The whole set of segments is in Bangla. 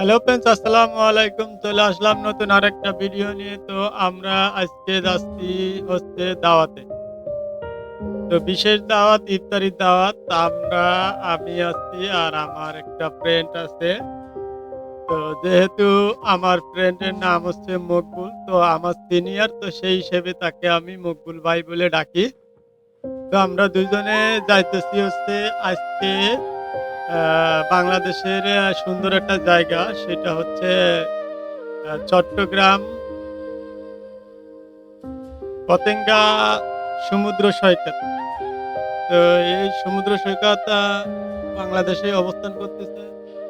হ্যালো ফ্রেন্ডস, আসসালামু আলাইকুম। চলে আসলাম নতুন আরেকটা ভিডিও নিয়ে। তো আমরা আজকে যাচ্ছি হচ্ছে দাওয়াতে। তো বিশেষ দাওয়াত, ইফতারির দাওয়াত। আমি আছি আর আমার একটা ফ্রেন্ড আছে। তো যেহেতু আমার ফ্রেন্ডের নাম হচ্ছে মকবুল, তো আমার সিনিয়র, তো সেই হিসেবে তাকে আমি মকবুল ভাই বলে ডাকি। তো আমরা দুজনে যাইতেছি হচ্ছে আজকে বাংলাদেশের সুন্দর একটা জায়গা, সেটা হচ্ছে চট্টগ্রাম পতেঙ্গা সমুদ্র সৈকত। তো এই সমুদ্র সৈকত বাংলাদেশে অবস্থান করতেছে,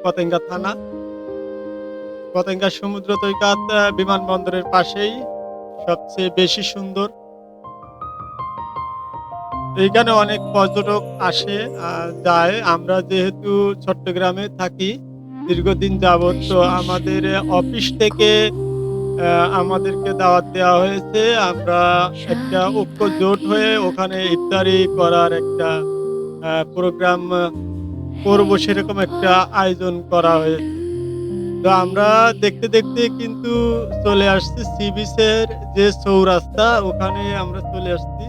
পতেঙ্গা থানা। পতেঙ্গা সমুদ্র সৈকত বিমানবন্দরের পাশেই সবচেয়ে বেশি সুন্দর। এইখানে অনেক পর্যটক আসে যায়। আমরা যেহেতু চট্টগ্রামে থাকি দীর্ঘদিন যাবৎ, তো আমাদের অফিস থেকে আমাদেরকে দাওয়াত দেওয়া হয়েছে। আমরা একটা ঐক্য জোট হয়ে ওখানে ইফতারি করার একটা প্রোগ্রাম করব, সেরকম একটা আয়োজন করা হয়েছে। তো আমরা দেখতে, দেখতে কিন্তু চলে আসছি সি বিচের যে চৌরাস্তা, ওখানে আমরা চলে আসছি।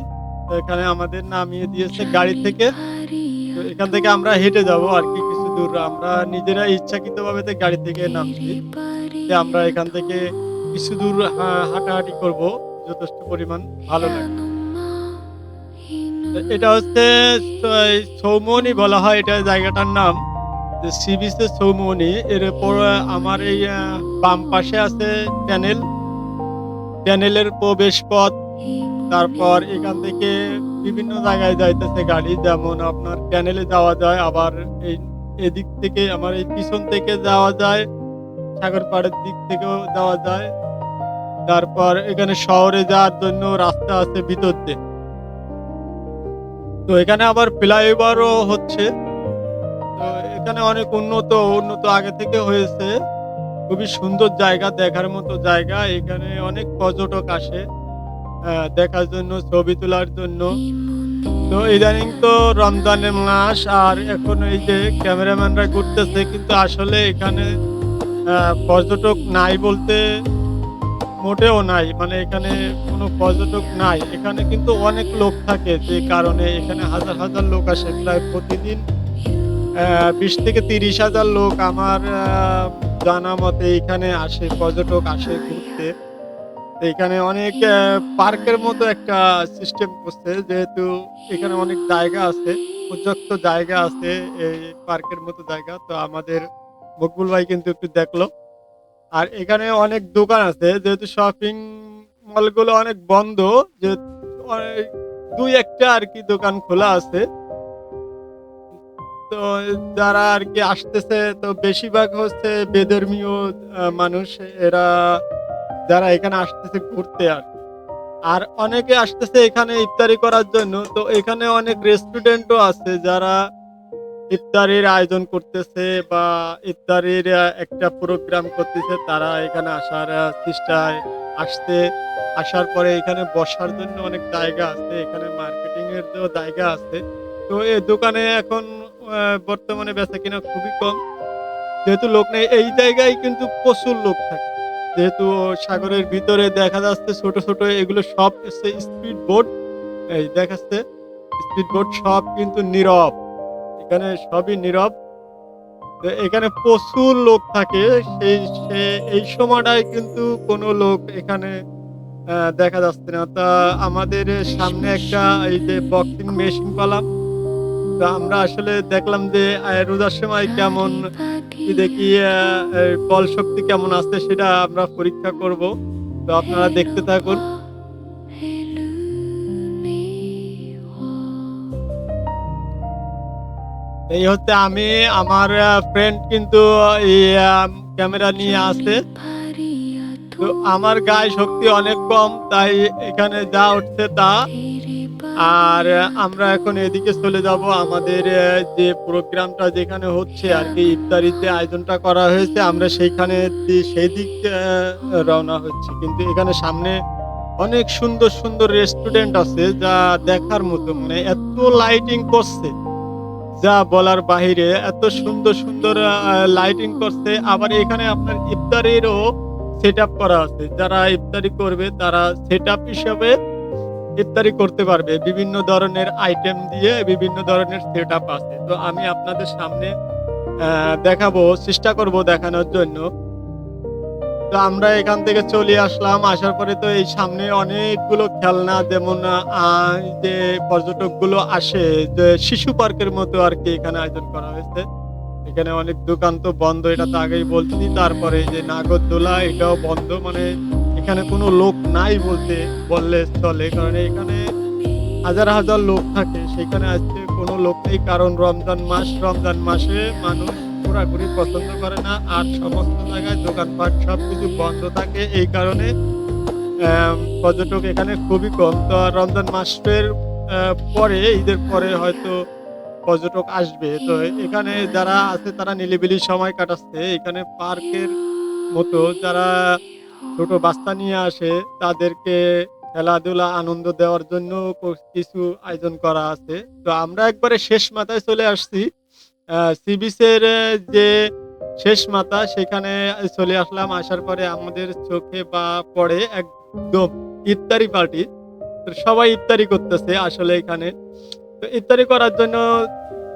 তো এখানে আমাদের নামিয়ে দিয়েছে গাড়ি থেকে। তো এখান থেকে আমরা হেঁটে যাবো আরকি কিছু দূর। আমরা নিজেরা ইচ্ছাকৃতভাবে গাড়ি থেকে নামছি। যে আমরা এখান থেকে কিছু দূর হাঁটাহাঁটি করব, যথেষ্ট পরিমাণ ভালো লাগবে। এটা হচ্ছে এই চৌমুহনী বলা হয় এটা জায়গাটার নাম। যে সি বিচের চৌমুহনী। এরপর আমার এই বাম পাশে আছে ট্যানেল। ট্যানেলের প্রবেশ পথ। তারপর এখান থেকে বিভিন্ন জায়গায় যাইতেছে গাড়ি। যেমন আপনার ট্যানেলে যাওয়া যায়, আবার এই এদিক থেকে আমার এই পিছন থেকে যাওয়া যায়, সাগর পাড়ের দিক থেকেও যাওয়া যায়। তারপর এখানে শহরে যাওয়ার জন্য রাস্তা আছে ভিতর দিয়ে। তো এখানে আবার ফ্লাইওভারও হচ্ছে। তো এখানে অনেক উন্নত আগে থেকে হয়েছে। খুবই সুন্দর জায়গা, দেখার মতো জায়গা। এখানে অনেক পর্যটক আসে দেখার জন্য, ছবি তোলার জন্য। তো ইদানিং তো রমজানের মাস, আর এখন এই যে ক্যামেরাম্যানরা ঘুরতেছে, কিন্তু আসলে এখানে পর্যটক নাই বলতে মোটেও নাই। মানে এখানে কোনো পর্যটক নাই। এখানে কিন্তু অনেক লোক থাকে, যে কারণে এখানে হাজার, হাজার লোক আসে। প্রায় প্রতিদিন ২০ থেকে ৩০,০০০ লোক আমার জানা মতে এখানে আসে, পর্যটক আসে ঘুরতে। তো এখানে অনেক পার্কের মতো একটা সিস্টেম করছে। যেহেতু এখানে অনেক জায়গা আছে, পর্যাপ্ত জায়গা আছে এই পার্কের মতো জায়গা। তো আমাদের মকবুল ভাই কিন্তু একটু দেখলো। আর এখানে অনেক দোকান আছে। যেহেতু শপিং মলগুলো অনেক বন্ধ, যে অনেক ২-১ টা আরকি দোকান খোলা আছে। তো যারা আরকি আসতেছে, তো বেশিরভাগ হচ্ছে বেধর্মীয় মানুষ। এরা যারা এখানে আসতেছে ঘুরতে আরকি। আর অনেকে আসতেছে এখানে ইফতারি করার জন্য। তো এখানে অনেক রেস্টুরেন্টও আছে যারা ইফতারির আয়োজন করতেছে বা ইফতারির একটা প্রোগ্রাম করতেছে। তারা এখানে আসার চেষ্টায় আসছে। আসার পরে এখানে বসার জন্য অনেক জায়গা আছে। এখানে মার্কেটিং এর যো জায়গা আছে। তো এই দোকানে এখন বর্তমানে বেচাকেনা খুবই কম। যেহেতু লোক নেই, এই জায়গায় কিন্তু প্রচুর লোক থাকে। যেহেতু সাগরের ভিতরে দেখা যাচ্ছে ছোট, ছোট এগুলো সব হচ্ছে স্পিড বোট। এই দেখাচ্ছে স্পিড বোট সব কিন্তু নীরব। এখানে সবই নীরব। তো এখানে প্রচুর লোক থাকে। সেই সে এই সময়টায় কিন্তু কোনো লোক এখানে দেখা যাচ্ছে না। তা আমাদের সামনে একটা এই যে বক্সিং মেশিন পেলাম। তো আমরা আসলে দেখলাম যে রোজার সময় কেমন কি দেখি বল শক্তি কেমন আছে সেটা আমরা পরীক্ষা করব। তো আপনারা দেখতে থাকুন। এই হচ্ছে আমি, আমার ফ্রেন্ড কিন্তু এই ক্যামেরা নিয়ে আছে। তো আমার গায়ে শক্তি অনেক কম, তাই এখানে যা উঠছে তা। আর আমরা এখন এদিকে চলে যাব। আমাদের যে প্রোগ্রামটা যেখানে হচ্ছে আরকি, ইফতারির যে আয়োজনটা করা হয়েছে, আমরা সেইখানে সেইদিক রওনা হচ্ছি। কিন্তু এখানে সামনে অনেক সুন্দর, সুন্দর রেস্টুরেন্ট আছে যা দেখার মতো। মানে এত লাইটিং করছে যা বলার বাহিরে। এত সুন্দর, সুন্দর লাইটিং করছে। আবার এখানে আপনার ইফতারিরও সেটআপ করা আছে। যারা ইফতারি করবে তারা সেটআপ হিসাবে ইফতারি করতে পারবে। বিভিন্ন ধরনের আইটেম দিয়ে বিভিন্ন ধরনের সেটআপ আছে। তো আমি আপনাদের সামনে দেখাবো, চেষ্টা করব দেখানোর জন্য। তো আমরা এখান থেকে চলে আসলাম। আসার পরে তো এই সামনে অনেকগুলো খেলনা, যেমন এই যে পর্যটকগুলো আসে, যে শিশু পার্কের মতো আরকি এখানে আয়োজন করা হয়েছে। এখানে অনেক দোকান তো বন্ধ, এটা তো আগেই বলছি। তারপরে এই যে নাগরদোলা, এটাও বন্ধ। মানে এখানে কোনো লোক নাই বললে চলে। কারণ এখানে হাজার, হাজার লোক থাকে। সেখানে আজকে কোনো লোক নেই। কারণ রমজান মাস। রমজান মাসে মানুষ ঘোরাঘুরি পছন্দ করে না। আর সমস্ত জায়গায় দোকানপাট সবকিছু বন্ধ থাকে। এই কারণে পর্যটক এখানে খুবই কম। তো রমজান মাসের পরে, ঈদের পরে হয়তো পর্যটক আসবে। তো এখানে যারা আছে তারা নিরিবিলি সময় কাটাচ্ছে। এখানে পার্কের মতো যারা ছোট বাচ্চা নিয়ে আসে তাদেরকে খেলাধুলা আনন্দ দেওয়ার জন্য কিছু আয়োজন করা আছে। তো আমরা একবারে শেষ মাথায় চলে আসছি। সি বিচের যে শেষ মাথা সেখানে চলে আসলাম। আসার পরে আমাদের চোখে পড়ে একদম ইফতারি পার্টি। তো সবাই ইফতারি করতেছে আসলে এখানে। তো ইফতারি করার জন্য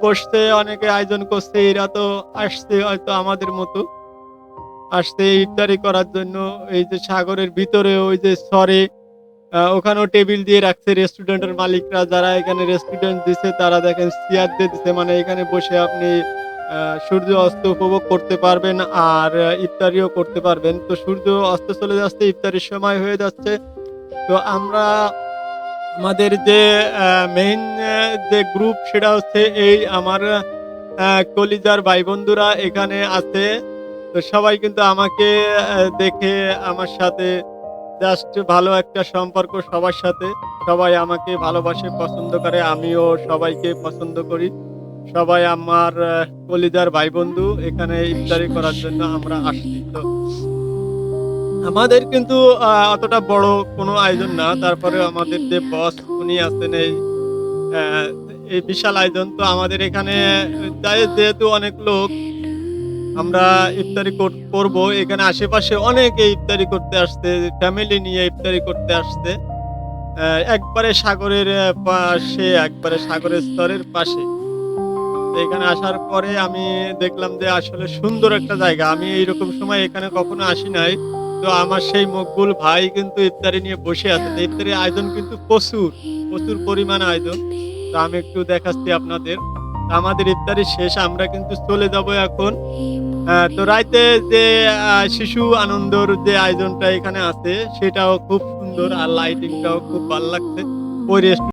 বসছে, অনেকে আয়োজন করছে। এরা তো আসছে হয়তো আমাদের মতো। আসছে ইফতারি করার জন্য। এই যে সাগরের ভিতরে ওই যে চরে ওখানেও টেবিল দিয়ে রাখছে রেস্টুরেন্টের মালিকরা। যারা এখানে রেস্টুরেন্ট দিছে তারা দেখেন চেয়ার দিয়ে দিছে। মানে এখানে বসে আপনি সূর্য অস্ত উপভোগ করতে পারবেন আর ইফতারিও করতে পারবেন। তো সূর্য অস্ত চলে যাচ্ছে, ইফতারির সময় হয়ে যাচ্ছে। তো আমরা আমাদের যে মেইন যে গ্রুপ সেটা হচ্ছে এই আমার কলিজার ভাই বন্ধুরা এখানে আছে। তো সবাই কিন্তু আমাকে দেখে আমার সাথে জাস্ট ভালো একটা সম্পর্ক সবার সাথে। সবাই আমাকে ভালোবাসে, পছন্দ করে। আমিও সবাইকে পছন্দ করি। সবাই আমার কলিজার ভাই বন্ধু। এখানে ইফতারি করার জন্য আমরা আসছি। তো আমাদের কিন্তু অতটা বড় কোনো আয়োজন না। তারপরেও আমাদের যে বস উনি আছেন অ্যা এই বিশাল আয়োজন। তো আমাদের এখানে যেহেতু অনেক লোক, আমরা ইফতারি করব। এখানে আশেপাশে অনেকে ইফতারি করতে আসছে। ফ্যামিলি নিয়ে ইফতারি করতে আসছে। একবারে সাগরের পাশে, একবারে সাগরের স্তরের পাশে। তো এখানে আসার পরে আমি দেখলাম যে আসলে সুন্দর একটা জায়গা। আমি এইরকম সময় এখানে কখনো আসি নাই। তো আমার সেই মকবুল ভাই কিন্তু ইফতারি নিয়ে বসে আছে। তো ইফতারির আয়োজন কিন্তু প্রচুর, প্রচুর পরিমাণে আয়োজন। তো আমি একটু দেখাচ্ছি আপনাদের। তো আমাদের ইফতারি শেষ। আমরা কিন্তু চলে যাব এখন। তো রাইতে যে শিশু আনন্দর যে আয়োজনটা এখানে আছে সেটাও খুব সুন্দর আর লাইটিংটাও খুব ভাল লাগছে। ওই